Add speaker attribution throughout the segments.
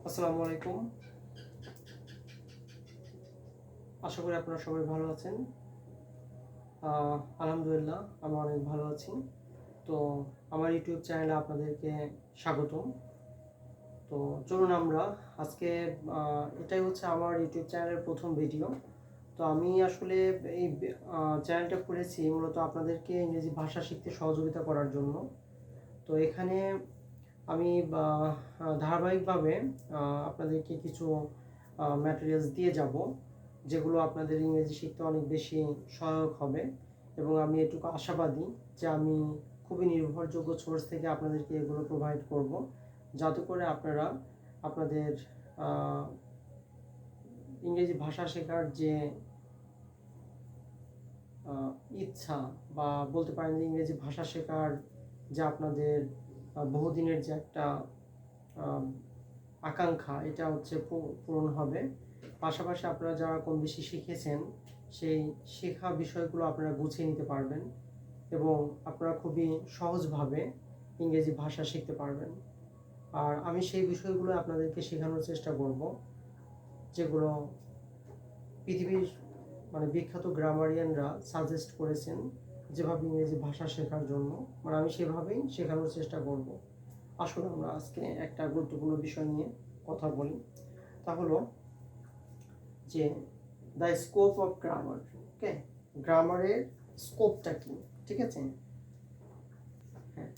Speaker 1: আসসালামু আলাইকুম। আশা করি আপনারা সবাই ভালো আছেন। আলহামদুলিল্লাহ আমি অনেক ভালো আছি। তো আমার ইউটিউব চ্যানেলে আপনাদেরকে স্বাগতম। তো চলুন আমরা আজকে এটাই হচ্ছে আমার ইউটিউব চ্যানেলের প্রথম ভিডিও। তো আমি আসলে এই চ্যানেলটা খুলেছি মূলত আপনাদেরকে ইংরেজি ভাষা শিখতে সহযোগিতা করার জন্য। তো এখানে আমি ধারাবাহিকভাবে আপনাদেরকে কিছু ম্যাটেরিয়ালস দিয়ে যাব, যেগুলো আপনাদের ইংরেজি শিখতে অনেক বেশি সহায়ক হবে। এবং আমি এটুকু আশাবাদী যে আমি খুবই নির্ভরযোগ্য সোর্স থেকে আপনাদেরকে এগুলো প্রোভাইড করব, যাতে করে আপনারা আপনাদের ইংরেজি ভাষা শেখার যে ইচ্ছা, বা বলতে পারেন যে ইংরেজি ভাষা শেখার যে আপনাদের বহুদিনের যে একটা আকাঙ্ক্ষা, এটা হচ্ছে পূরণ হবে। পাশাপাশি আপনারা যারা কম বেশি শিখেছেন সেই শেখা বিষয়গুলো আপনারা গুছিয়ে নিতে পারবেন এবং আপনারা খুবই সহজভাবে ইংরেজি ভাষা শিখতে পারবেন। আর আমি সেই বিষয়গুলো আপনাদেরকে শেখানোর চেষ্টা করব, যেগুলো পৃথিবীর বিখ্যাত গ্রামারিয়ানরা সাজেস্ট করেছেন যেভাবে ইংরেজি ভাষা শেখার জন্য, আমি সেভাবেই শেখানোর চেষ্টা করব। আসলে আমরা আজকে একটা গুরুত্বপূর্ণ বিষয় নিয়ে কথা বলি, তা হলো যে দ্য স্কোপ অফ গ্রামার। ওকে, গ্রামারের স্কোপটা কি, ঠিক আছে? হ্যাঁ,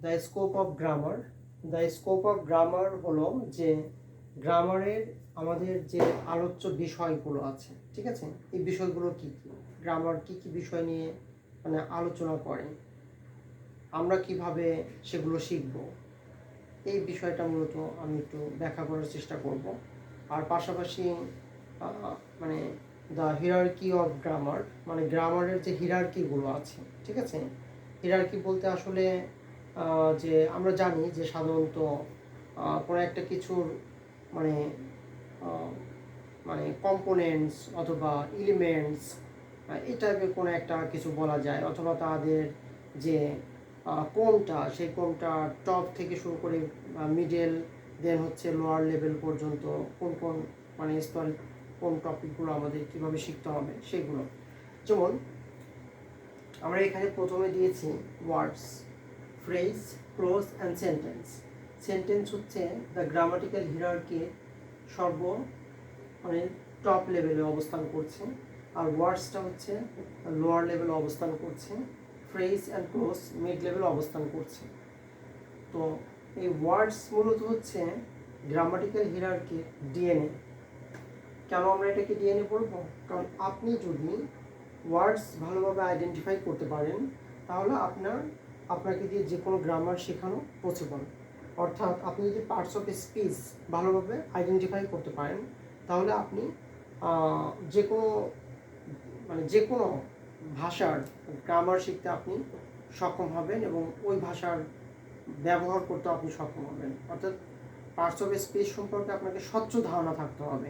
Speaker 1: the scope of grammar. The scope of grammar হলো যে গ্রামারের আমাদের যে আলোচ্য বিষয়গুলো আছে, ঠিক আছে, এই বিষয়গুলো কি কি, গ্রামার কি কি বিষয় নিয়ে আলোচনা করে, আমরা কিভাবে সেগুলো শিখব, এই বিষয়টা মূলত আমি একটু ব্যাখ্যা করার চেষ্টা করব। আর পাশাপাশি দ্য হিরার্কি অফ গ্রামার, গ্রামারের যে হিরার্কিগুলো আছে, ঠিক আছে। হিরার্কি বলতে আসলে যে আমরা জানি যে সাধারণত কোনো একটা কিছুর মানে কম্পোনেন্টস অথবা এলিমেন্টস, এই টাইপের কোনো একটা কিছু বলা যায়, অথবা তাদের যে কোনটা, সেই কোনটা টপ থেকে শুরু করে মিডল, দেন হচ্ছে লোয়ার লেভেল পর্যন্ত কোন কোন স্তরে কোন টপিকগুলো আমাদের কীভাবে শিখতে হবে সেগুলো। যেমন আমরা এখানে প্রথমে দিয়েছি words, phrase, clause and sentence. Sentence হচ্ছে দ্য গ্রামাটিক্যাল হিরার্কির সর্ব টপ লেভেলে অবস্থান করছে, আর ওয়ার্ডসটা হচ্ছে লোয়ার লেভেলে অবস্থান করছে, ফ্রেজ অ্যান্ড ক্লোজ মিড লেভেলে অবস্থান করছে। তো এই ওয়ার্ডস মূলত হচ্ছে গ্রামাটিক্যাল হিরার্কির ডিএনএ। কেন আমরা এটাকে ডিএনএ বলবো? কারণ আপনি যদি ওয়ার্ডস ভালোভাবে আইডেন্টিফাই করতে পারেন, তাহলে আপনাকে দিয়ে যে কোনো গ্রামার শেখানো পসিবল। অর্থাৎ আপনি যদি পার্টস অফ স্পিচ ভালোভাবে আইডেন্টিফাই করতে পারেন, তাহলে আপনি যে কোনো ভাষার গ্রামার শিখতে আপনি সক্ষম হবেন এবং ওই ভাষার ব্যবহার করতে আপনি সক্ষম হবেন। অর্থাৎ পার্টস অফ স্পিচ সম্পর্কে আপনাকে স্বচ্ছ ধারণা থাকতে হবে,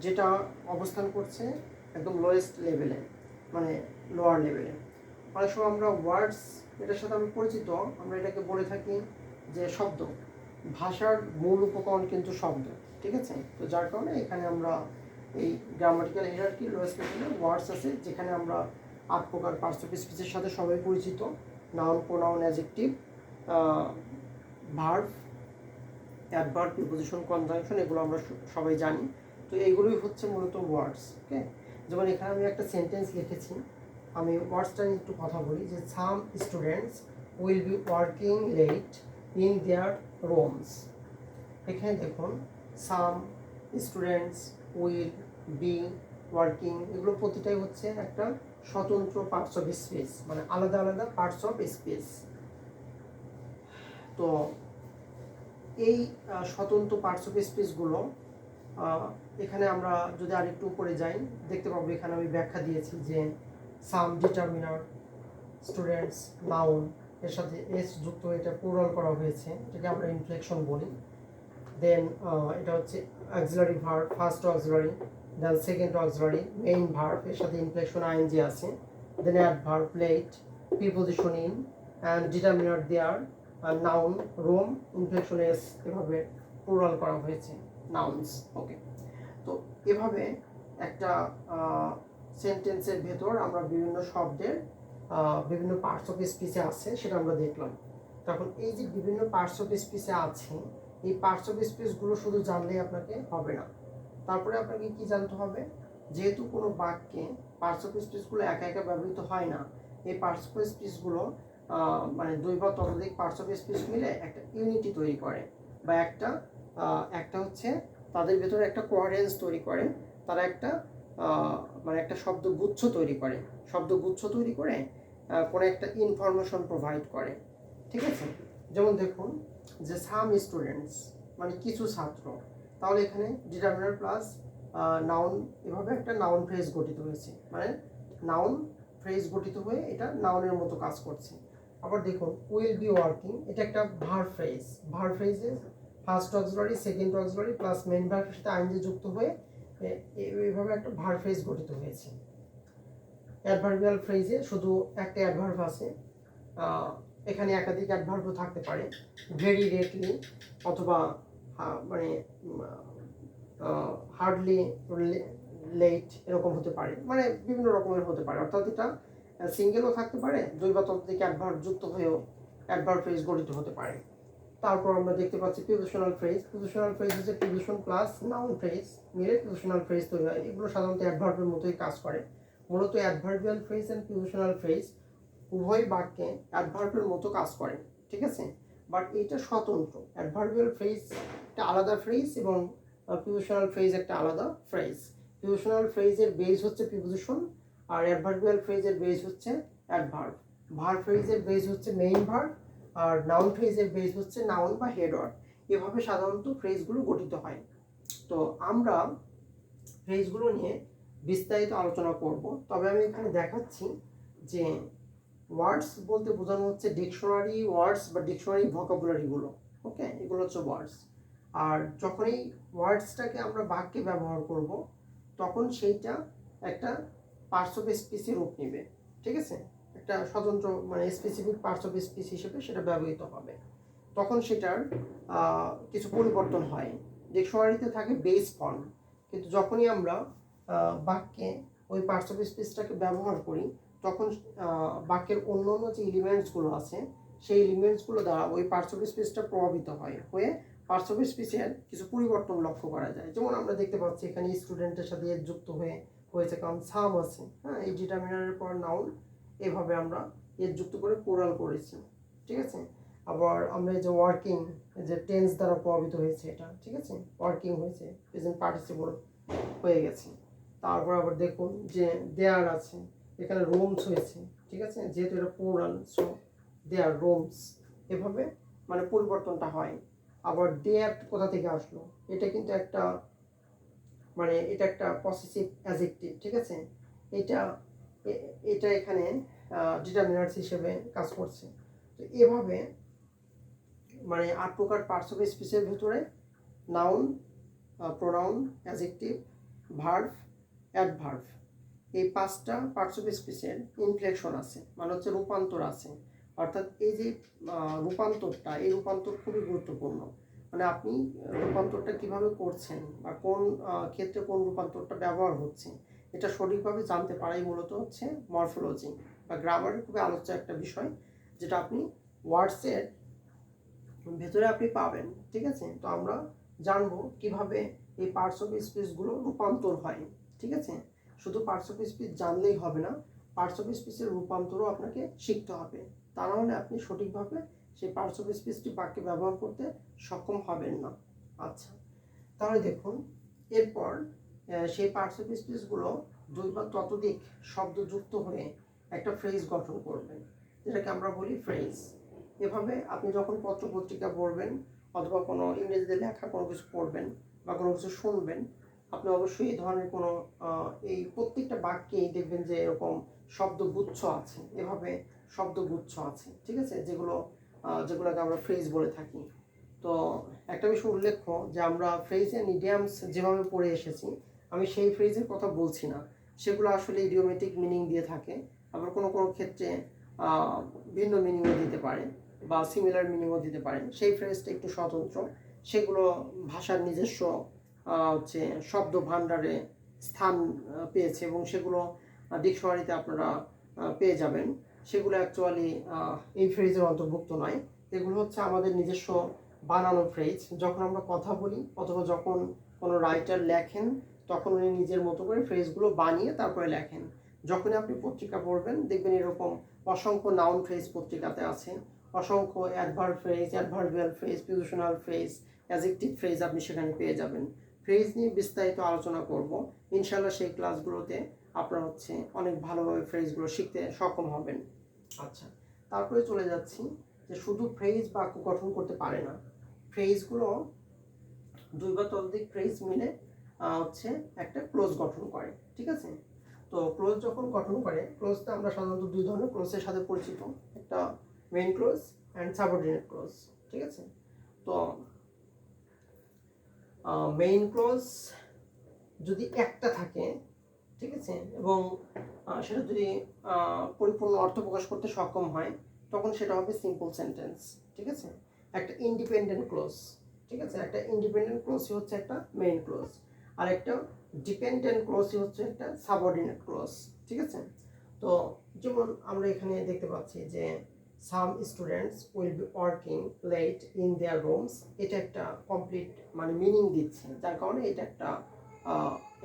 Speaker 1: যেটা অবস্থান করছে একদম লোয়েস্ট লেভেলে, লোয়ার লেভেলে। অনেক সময় আমরা ওয়ার্ডস, এটার সাথে আমি পরিচিত, আমরা এটাকে বলে থাকি যে শব্দ। ভাষার মূল উপকরণ কিন্তু শব্দ, ঠিক আছে। তো যার কারণে এখানে আমরা এই গ্রামাটিক্যাল হিরার্কি লোয়েস্ট লেভেলে ওয়ার্ডস আছে, যেখানে আমরা 8 প্রকার পার্টস অফ স্পিচের সাথে সবাই পরিচিত: noun, pronoun, adjective, verb, adverb, preposition, conjunction, এগুলো আমরা সবাই জানি। তো এইগুলোই হচ্ছে মূলত ওয়ার্ডস। ওকে, যেমন এখানে আমি একটা সেন্টেন্স লিখেছি, আমি ওয়ার্ডসটা নিয়ে একটু কথা বলি যে some students will be working late in their rooms. এখানে দেখুন, some students, will, be, working, এগুলো প্রতিটাই হচ্ছে একটা স্বতন্ত্র পার্টস অফ স্পিচ, আলাদা আলাদা পার্টস অফ স্পিচ। তো এই স্বতন্ত্র পার্টস অফ স্পিচগুলো এখানে আমরা যদি আরেকটু উপরে যাই, দেখতে পাবো এখানে আমি ব্যাখ্যা দিয়েছি যে সাম ডিটারমিনার, স্টুডেন্টস নাউন, এর সাথে এস যুক্ত, এটা প্লুরাল করা হয়েছে, এটাকে আমরা ইনফ্লেকশন বলি। দেন এটা হচ্ছে auxiliary verb, first auxiliary, then second auxiliary, main verb, এর সাথে ইনফ্লেকশন আইএনজি আছে, then adverb, plate, preposition in, and determiner their, noun, room, inflection S, এভাবে প্লুরাল করা হয়েছে। নাউন্স। ওকে, তো এভাবে একটা সেন্টেন্সের ভেতর আমরা বিভিন্ন শব্দের বিভিন্ন পার্টস অফ স্পিচে আছে সেটা আমরা দেখলাম। তখন এই যে বিভিন্ন পার্টস অফ স্পিচে আছে, এই পার্টস অফ স্পিচগুলো শুধু জানলেই আপনাকে হবে না, তারপরে আপনাকে কি জানতে হবে, যেহেতু কোনো বাক্যে পার্টস অফ স্পিচগুলো একা একা ব্যবহৃত হয় না, এই পার্টস অফ স্পিচগুলো মানে দুই বা ততোধিক পার্টস অফ স্পিচ মিলে একটা ইউনিটি তৈরি করে, বা একটা হচ্ছে তাদের ভেতরে একটা কোয়ারেন্স তৈরি করে, তারা একটা মানে একটা শব্দগুচ্ছ তৈরি করে, কোনো একটা ইনফরমেশন প্রোভাইড করে। ঠিক আছে, যেমন দেখুন যে সাম স্টুডেন্টস মানে কিছু ছাত্র, তাহলে এখানে ডিটারমিনার প্লাস নাউন, এভাবে একটা নাউন ফ্রেজ গঠিত হয়েছে, মানে নাউন ফ্রেজ গঠিত হয়ে এটা নাউনের মতো কাজ করছে। আবার দেখুন উইল বি ওয়ার্কিং, এটা একটা ভার্ব ফ্রেজে first auxiliary second auxiliary plus main ভার্বের সাথে আইএনজি যুক্ত হয়ে এইভাবে একটা ভার্ব ফ্রেজ গঠিত হয়েছে। অ্যাডভার্বিয়াল ফ্রেজে শুধু একটা অ্যাডভার্ব আছে, এখানে একাধিক অ্যাডভার্বও থাকতে পারে, ভেরি রেটলি অথবা মানে হার্ডলি লেট এরকম হতে পারে, মানে বিভিন্ন রকমের হতে পারে, অর্থাৎ এটা সিঙ্গেলও থাকতে পারে, দুই বা ততোধিক অ্যাডভার্ব যুক্ত হয়েও অ্যাডভার্ব ফ্রেজ গঠিত হতে পারে। তারপর আমরা দেখতে পাচ্ছি প্রিপোজিশনাল ফ্রেজ হচ্ছে প্রিপোজিশন প্লাস নাউন ফ্রেজ মিলে প্রিপোজিশনাল ফ্রেজ তৈরি হয়। এগুলো সাধারণত অ্যাডভার্বের মতোই কাজ করে। মূলত adverbial phrase and prepositional phrase উভয় বাক্যে অ্যাডভার্বের মতো কাজ করে, ঠিক আছে, বাট এটা স্বতন্ত্র। অ্যাডভার্বিয়াল ফ্রেজ একটা আলাদা ফ্রেজ এবং প্রিপোজিশনাল ফ্রেজ একটা আলাদা ফ্রেজ। প্রিপোজিশনাল ফ্রেজের বেস হচ্ছে প্রিপোজিশন, আর অ্যাডভার্বিয়াল ফ্রেজের বেস হচ্ছে অ্যাডভার্ব। ভার্ব ফ্রেজের বেস হচ্ছে মেইন ভার্ব, আর নাউন ফ্রেজের বেস হচ্ছে নাউন বা হেড ওয়ার্ড। এভাবে সাধারণত ফ্রেজগুলো গঠিত হয়। তো আমরা ফ্রেজগুলো নিয়ে বিস্তারিত আলোচনা করব, তবে আমি এখানে দেখাচ্ছি যে ওয়ার্ডস বলতে বোঝানো হচ্ছে ডিকশনারি ওয়ার্ডস বা ডিকশনারি ভোকাবুলারিগুলো। ওকে, এগুলো হচ্ছে ওয়ার্ডস। আর যখন এই ওয়ার্ডসটাকে আমরা বাক্যে ব্যবহার করব, তখন সেইটা একটা পার্টস অফ স্পিচের রূপ নেবে। ঠিক আছে, একটা স্বতন্ত্র মানে স্পেসিফিক পার্টস অফ স্পিচ হিসেবে সেটা ব্যবহৃত হবে। তখন সেটার কিছু পরিবর্তন হয়। ডিকশনারিতে থাকে বেস ফর্ম, কিন্তু যখনই আমরা বাক্যে ওই পার্টস অফ স্পিচটাকে ব্যবহার করি, তখন বাক্যের অন্য অন্য যে এলিমেন্টসগুলো আছে সেই এলিমেন্টসগুলো দ্বারা ওই পার্টস অফ স্পিচটা প্রভাবিত হয়ে পার্টস অফ স্পিচের কিছু পরিবর্তন লক্ষ্য করা যায়। যেমন আমরা দেখতে পাচ্ছি এখানে স্টুডেন্টের সাথে এর যুক্ত হয়েছে, কারণ সাম আছে, হ্যাঁ, এই ডিটারমিনারের পর নাউন, এভাবে আমরা এর যুক্ত করে প্লুরাল করেছি। ঠিক আছে, আবার আমরা এই যে ওয়ার্কিং, যে টেন্স দ্বারা প্রভাবিত হয়েছে এটা, ঠিক আছে, ওয়ার্কিং হয়েছে, প্রেজেন্ট পার্টিসিপল হয়ে গেছে। তারপর আবার দেখুন যে দেয়ার আছে, এখানে রুমস হয়েছে, ঠিক আছে, যেহেতু এটা প্লুরাল, সো দেয়ার রুমস, এভাবে মানে পরিবর্তনটা হয়। আবার দেয়ার কোথা থেকে আসলো, এটা কিন্তু একটা মানে এটা একটা পসেসিভ অ্যাডজেক্টিভ, ঠিক আছে, এটা এখানে ডিটারমিনার্স হিসেবে কাজ করছে। তো এভাবে মানে 8 প্রকার পার্টস অফ স্পিচের ভিতরে noun, pronoun, adjective, verb, adverb, এই 5টা পার্টস অফ স্পিচের ইনফ্লেকশন আছে, মানে হচ্ছে রূপান্তর আছে। অর্থাৎ এই যে রূপান্তরটা, এই রূপান্তর খুবই গুরুত্বপূর্ণ। মানে আপনি রূপান্তরটা কিভাবে করছেন বা কোন ক্ষেত্রে কোন রূপান্তরটা ব্যবহার হচ্ছে, এটা সঠিকভাবে জানতে পারাই মূলত হচ্ছে মরফোলজি বা গ্রামারের খুবই আলোচ্য একটা বিষয়, যেটা আপনি ওয়ার্ডসের ভেতরে আপনি পাবেন। ঠিক আছে, তো আমরা জানবো কিভাবে এই পার্টস অফ স্পিচগুলো রূপান্তর হয়। ঠিক আছে, শুধু পার্টস অফ স্পিচ জানলেই হবে না, পার্টস অফ স্পিচের রূপান্তরও আপনাকে শিখতে হবে, তা না হলে আপনি সঠিকভাবে সেই পার্টস অফ স্পিচটি বাক্যে ব্যবহার করতে সক্ষম হবেন না। আচ্ছা, তাহলে দেখুন এরপর সেই পার্টস অফ স্পিচগুলো 2 বা ততোধিক শব্দ যুক্ত হয়ে একটা ফ্রেজ গঠন করবে, যেটাকে আমরা বলি ফ্রেজ। এভাবে আপনি যখন পত্র পত্রিকা পড়বেন অথবা কোনো ইংরেজিতে লেখা কোনো কিছু পড়বেন বা কোনো কিছু শুনবেন, আপনি অবশ্যই এই ধরনের কোনো এই প্রত্যেকটা বাক্যেই দেখবেন যে এরকম শব্দগুচ্ছ আছে, এভাবে শব্দগুচ্ছ আছে, ঠিক আছে, যেগুলোকে আমরা ফ্রেজ বলে থাকি। তো একটা বিষয় উল্লেখ্য যে আমরা ফ্রেজ অ্যান্ড ইডিয়ামস যেভাবে পড়ে এসেছি, আমি সেই ফ্রেজের কথা বলছি না, সেগুলো আসলে ইডিওমেটিক মিনিং দিয়ে থাকে, আবার কোনো কোনো ক্ষেত্রে ভিন্ন মিনিংও দিতে পারে বা সিমিলার মিনিংও দিতে পারে। সেই ফ্রেজটা একটু স্বতন্ত্র, সেগুলো ভাষার নিজস্ব হচ্ছে শব্দ ভাণ্ডারে স্থান পেয়েছে এবং সেগুলো ডিকশনারিতে আপনারা পেয়ে যাবেন, সেগুলো অ্যাকচুয়ালি এই ফ্রেজের অন্তর্ভুক্ত নয়। এগুলো হচ্ছে আমাদের নিজস্ব বানানো ফ্রেজ। যখন আমরা কথা বলি অথবা যখন কোনো রাইটার লেখেন তখন উনি নিজের মতো করে ফ্রেজগুলো বানিয়ে তারপরে লেখেন। যখনই আপনি পত্রিকা পড়বেন দেখবেন এরকম অসংখ্য নাউন ফ্রেজ পত্রিকাতে আছে, অসংখ্য adverb phrase, adverbial phrase, prepositional phrase, adjective phrase আপনি সেখানে পেয়ে যাবেন। ফ্রেজ নিয়ে বিস্তারিত আলোচনা করব ইনশাল্লাহ। সেই ক্লাসগুলোতে আপনারা হচ্ছে অনেক ভালোভাবে ফ্রেজগুলো শিখতে সক্ষম হবেন। আচ্ছা, তারপরে চলে যাচ্ছি যে শুধু ফ্রেজ বাক্য গঠন করতে পারে না। ফ্রেজগুলো দুই বা ততোধিক ফ্রেজ মিলে হচ্ছে একটা ক্লোজ গঠন করে, ঠিক আছে? তো ক্লোজ যখন গঠন করে, ক্লোজটা আমরা সাধারণত দুই ধরনের ক্লোজের সাথে পরিচিত, একটা main clause and subordinate clause, ঠিক আছে? তো মেইন ক্লোজ যদি একটা থাকে, ঠিক আছে, এবং সেটা যদি পরিপূর্ণ অর্থ প্রকাশ করতে সক্ষম হয় তখন সেটা হবে সিম্পল সেন্টেন্স, ঠিক আছে? একটা ইন্ডিপেন্ডেন্ট ক্লোজ, ঠিক আছে, একটা ইন্ডিপেন্ডেন্ট ক্লোজই হচ্ছে একটা মেইন ক্লোজ, আর একটা ডিপেন্ডেন্ট ক্লোজই হচ্ছে একটা সাবঅর্ডিনেট ক্লোজ, ঠিক আছে? তো যেমন আমরা এখানে দেখতে পাচ্ছি যে some students will be working late in their rooms, এটা একটা কমপ্লিট মানে মিনিং দিচ্ছে, যার কারণে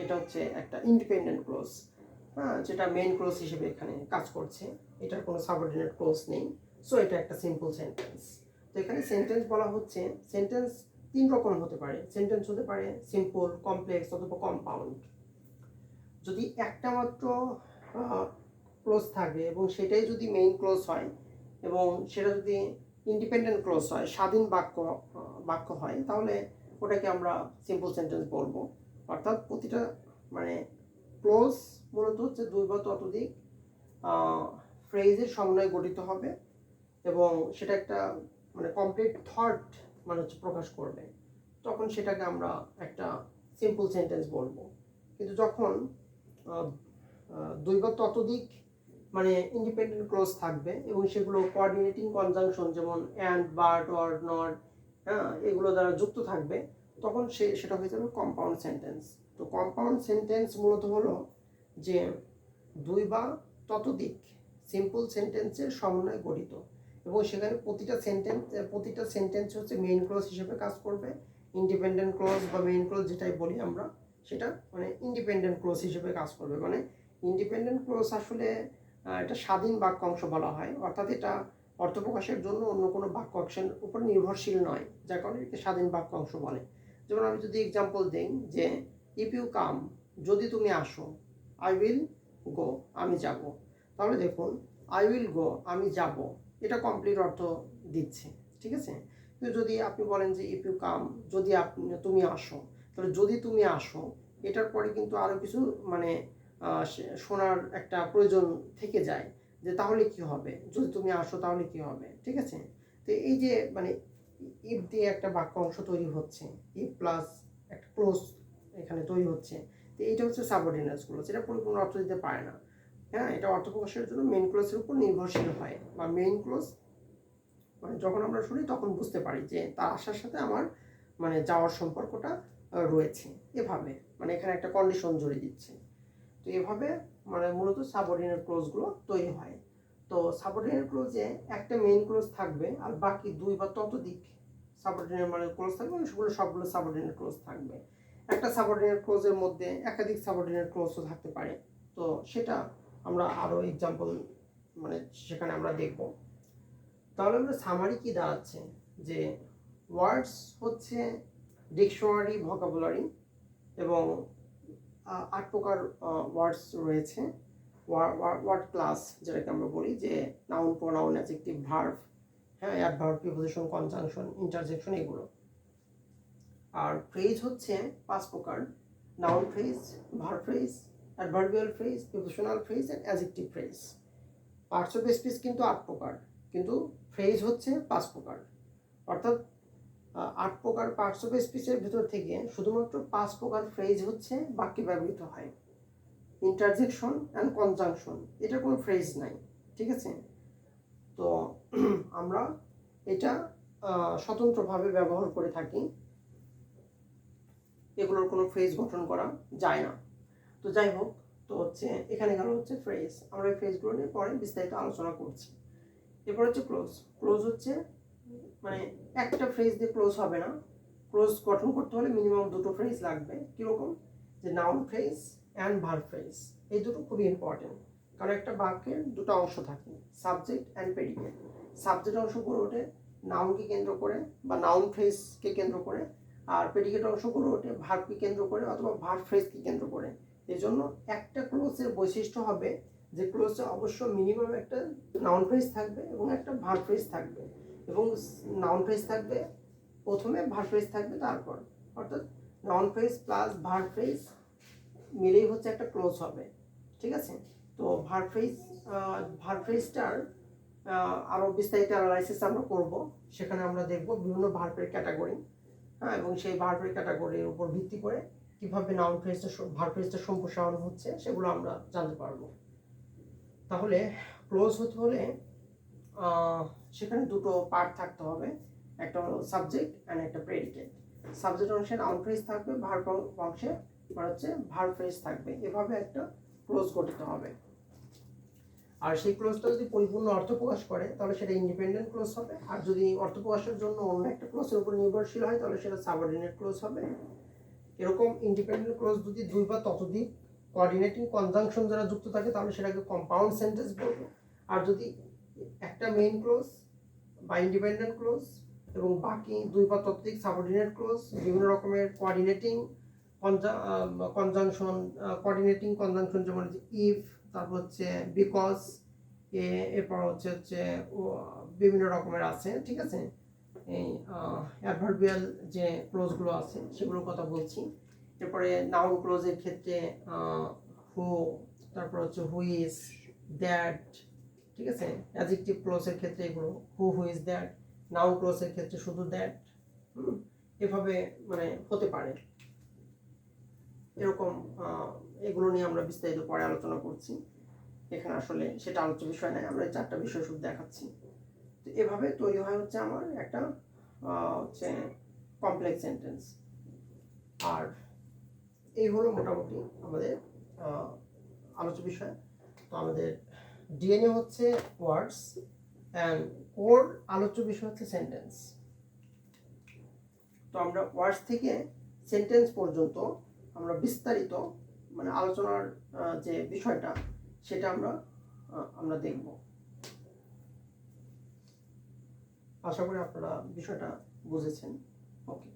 Speaker 1: এটা হচ্ছে একটা ইন্ডিপেন্ডেন্ট ক্লোজ, হ্যাঁ, যেটা মেইন ক্লোজ হিসেবে এখানে কাজ করছে, এটার কোনো সাবঅর্ডিনেট ক্লোজ নেই। সো এটা একটা সিম্পল সেন্টেন্স। তো এখানে সেন্টেন্স বলা হচ্ছে, সেন্টেন্স তিন রকম হতে পারে। সেন্টেন্স হতে পারে সিম্পল, কমপ্লেক্স অথবা কম্পাউন্ড। যদি একটা মাত্র ক্লোজ থাকে এবং সেটাই যদি মেইন ক্লোজ হয় এবং সেটা যদি ইন্ডিপেন্ডেন্ট ক্লোজ হয়, স্বাধীন বাক্য হয়, তাহলে ওটাকে আমরা সিম্পল সেন্টেন্স বলবো। অর্থাৎ প্রতিটা মানে ক্লোজ মূলত হচ্ছে দুই বা ততোধিক ফ্রেজের সমন্বয়ে গঠিত হবে এবং সেটা একটা মানে কমপ্লিট থট মানে হচ্ছে প্রকাশ করবে, তখন সেটাকে আমরা একটা সিম্পল সেন্টেন্স বলবো। কিন্তু যখন দুই বা ততোধিক মানে ইন্ডিপেন্ডেন্ট ক্লোজ থাকবে এবং সেগুলো কোঅর্ডিনেটিং কনজাংশন যেমন অ্যান্ড, বাট, অর, নট, হ্যাঁ, এগুলো দ্বারা যুক্ত থাকবে, তখন সেটা হয়ে যাবে কম্পাউন্ড সেন্টেন্স। তো কম্পাউন্ড সেন্টেন্স মূলত হলো যে দুই বা ততোধিক সিম্পল সেন্টেন্সের সমন্বয়ে গঠিত এবং সেখানে প্রতিটা সেন্টেন্স হচ্ছে মেইন ক্লোজ হিসেবে কাজ করবে। ইন্ডিপেন্ডেন্ট ক্লোজ বা মেইন ক্লোজ যেটাই বলি আমরা, সেটা মানে ইন্ডিপেন্ডেন্ট ক্লোজ হিসেবে কাজ করবে। মানে ইন্ডিপেন্ডেন্ট ক্লোজ আসলে এটা স্বাধীন বাক্যাংশ বলা হয়, অর্থাৎ এটা অর্থ প্রকাশের জন্য অন্য কোনো বাক্যাংশের উপর নির্ভরশীল নয়, যার কারণে একে স্বাধীন বাক্যাংশ বলে। যেমন আমি যদি এক্সাম্পল দিই যে ইফ ইউ কাম, যদি তুমি আসো, আই উইল গো, আমি যাব, তাহলে দেখুন আই উইল গো, আমি যাব, এটা কমপ্লিট অর্থ দিচ্ছে, ঠিক আছে? কিন্তু যদি আপনি বলেন যে ইফ ইউ কাম, যদি তুমি আসো, তাহলে যদি তুমি আসো এটার পরে কিন্তু আরও কিছু মানে শোনার একটা প্রয়োজন থেকে যায় যে তাহলে কি হবে, যদি তুমি আসো তাহলে কি হবে, ঠিক আছে? তো এই যে মানে ইফ দিয়ে একটা বাক্য অংশ তৈরি হচ্ছে, ইফ প্লাস একটা ক্লোজ এখানে তৈরি হচ্ছে, তো এইটা হচ্ছে সাবঅর্ডিনেটস ক্লোজ, এটা পরিপূর্ণ অর্থ দিতে পারে না, হ্যাঁ, এটা অর্থ প্রকাশের জন্য মেইন ক্লোজের উপর নির্ভরশীল হয়, বা মেইন ক্লোজ মানে যখন আমরা শুনি তখন বুঝতে পারি যে তার আসার সাথে আমার মানে যাওয়ার সম্পর্কটা রয়েছে, এভাবে মানে এখানে একটা কন্ডিশন জড়িয়ে দিচ্ছে। তো এভাবে মানে মূলত সাবঅর্ডিনেট ক্লোজগুলো তৈরি হয়। তো সাবঅর্ডিনেট ক্লোজে একটা মেইন ক্লোজ থাকবে আর বাকি দুই বা ততোধিক সাবঅর্ডিনেট মানে ক্লোজ থাকবে, সবগুলো সাবঅর্ডিনেট ক্লোজ থাকবে। একটা সাবঅর্ডিনেট ক্লোজের মধ্যে একাধিক সাবঅর্ডিনেট ক্লোজও থাকতে পারে। তো সেটা আমরা আরও এক্সাম্পল মানে সেখানে আমরা দেখব। তাহলে আমরা সামারি কি দাঁড়াচ্ছে যে ওয়ার্ডস হচ্ছে ডিকশনারি, ভোকাবুলারি এবং 8 প্রকার ওয়ার্ডস রয়েছে। ওয়ার্ড ক্লাস যেটাকে আমরা বলি, যে নাউন, প্রোনাউন, অ্যাডজেক্টিভ, ভার্ব, হ্যাঁ, অ্যাডভার্ব, প্রিপোজিশন, কনজাংশন, ইন্টারজেকশন, এগুলো। আর ফ্রেজ হচ্ছে 5 প্রকার: noun phrase, verb phrase, adverbial phrase, prepositional phrase and adjective phrase. Parts of speech কিন্তু 8 প্রকার, কিন্তু ফ্রেজ হচ্ছে 5 প্রকার। অর্থাৎ 8 প্রকার পার্টস অফ স্পিচের ভিতর থেকে শুধুমাত্র 5 প্রকার ফ্রেজ হচ্ছে বাক্যে ব্যবহৃত হয়। ইন্টারজেকশন অ্যান্ড কনজাংশন, এটা কোনো ফ্রেজ নাই, ঠিক আছে? তো আমরা এটা স্বতন্ত্রভাবে ব্যবহার করে থাকি। এগুলোর কোনো ফ্রেজ গঠন করা যায় না। তো যাই হোক, তো হচ্ছে এখানে গেল হচ্ছে ফ্রেজ। আমরা এই ফ্রেজগুলো নিয়ে পরে বিস্তারিত আলোচনা করছি। এরপর হচ্ছে ক্লোজ। ক্লোজ হচ্ছে মানে একটা ফ্রেজ দিয়ে ক্লোজ হবে না, ক্লোজ গঠন করতে হলে মিনিমাম দুটো ফ্রেজ লাগবে। কীরকম? যে noun phrase and verb phrase, এই দুটো খুবই ইম্পর্টেন্ট। কারণ একটা বাক্যের দুটো অংশ থাকে, সাবজেক্ট অ্যান্ড প্রেডিকেট। সাবজেক্ট অংশ গড়ে ওঠে নাউনকে কেন্দ্র করে বা নাউন ফ্রেজকে কেন্দ্র করে, আর প্রেডিকেট অংশ গড়ে ওঠে ভার্বকে কেন্দ্র করে অথবা ভার্ব ফ্রেজকে কেন্দ্র করে। এই জন্য একটা ক্লোজের বৈশিষ্ট্য হবে যে ক্লোজে অবশ্য মিনিমাম একটা নাউন ফ্রেজ থাকবে এবং একটা ভার্ব ফ্রেজ থাকবে, এবং নাউন ফ্রেজ থাকবে প্রথমে, ভার্ব ফ্রেজ থাকবে তারপর। অর্থাৎ noun phrase plus verb phrase মিলেই হচ্ছে একটা ক্লোজ হবে। ঠিক আছে? তো ভার্ব ফ্রেজটার আরও বিস্তারিত অ্যানালাইসিস আমরা করব। সেখানে আমরা দেখব বিভিন্ন ভার্বের ক্যাটাগরি, হ্যাঁ, এবং সেই ভার্বের ক্যাটাগরির উপর ভিত্তি করে কীভাবে নাউন ফ্রেজটা ভার্ব ফ্রেজটা সম্প্রসারণ হচ্ছে সেগুলো আমরা জানতে পারবো। তাহলে ক্লোজ হতে হলে সেখানে দুটো পার্ট থাকতে হবে, একটা হলো সাবজেক্ট অ্যান্ড একটা প্রেডিকেট। সাবজেক্ট অংশে নাউন ফ্রেজ থাকবে, ভার্ব অংশে হচ্ছে ভার্ব ফ্রেজ থাকবে। এভাবে একটা ক্লোজ গঠিত হবে। আর সেই ক্লোজটা যদি পরিপূর্ণ অর্থ প্রকাশ করে তাহলে সেটা ইন্ডিপেন্ডেন্ট ক্লোজ হবে, আর যদি অর্থ প্রকাশের জন্য অন্য একটা ক্লোজের উপর নির্ভরশীল হয় তাহলে সেটা সাবঅর্ডিনেট ক্লোজ হবে। এরকম ইন্ডিপেন্ডেন্ট ক্লোজ যদি দুই বা ততোধিক কোঅর্ডিনেটিং কনজাংশন যারা যুক্ত থাকে তাহলে সেটাকে কম্পাউন্ড সেন্টেন্স বলবো। আর যদি একটা মেইন ক্লোজ বা ইন্ডিপেন্ডেন্ট ক্লোজ এবং বাকি দুই বা ততোধিক সাবঅর্ডিনেট ক্লোজ বিভিন্ন রকমের কোঅর্ডিনেটিং কনজাংশন যেমন ইফ, তারপর হচ্ছে বিকজ, এরপর হচ্ছে বিভিন্ন রকমের আছে। ঠিক আছে? এই অ্যাডভার্বিয়াল যে ক্লোজগুলো আছে সেগুলোর কথা বলছি। এরপরে নাউন ক্লোজের ক্ষেত্রে হু, তারপর হচ্ছে হু ইজ, দ্যাট। ঠিক আছে? অ্যাডজেক্টিভ ক্লোজের ক্ষেত্রে এগুলো হু ইজ দ্যাট। নাউন ক্লোজের ক্ষেত্রে শুধু দ্যাট। এভাবে মানে হতে পারে। এরকম এগুলো নিয়ে আমরা বিস্তারিত পরে আলোচনা করছি। এখানে আসলে সেটা আলোচ্য বিষয় নয়, আমরা এই চারটা বিষয় শুধু দেখাচ্ছি। তো এভাবে তৈরি হয় হচ্ছে আমার একটা হচ্ছে কমপ্লেক্স সেন্টেন্স। আর এই হলো মোটামুটি আমাদের আলোচ্য বিষয়। তো আমাদের ডিএনএ হচ্ছে ওয়ার্ডস অ্যান্ড কোর আলোচ্য বিষয় হচ্ছে সেন্টেন্স। তো আমরা ওয়ার্ডস থেকে সেন্টেন্স পর্যন্ত আমরা বিস্তারিত মানে আলোচনার যে বিষয়টা সেটা আমরা দেখব। আশা করি আপনারা বিষয়টা বুঝেছেন। ওকে।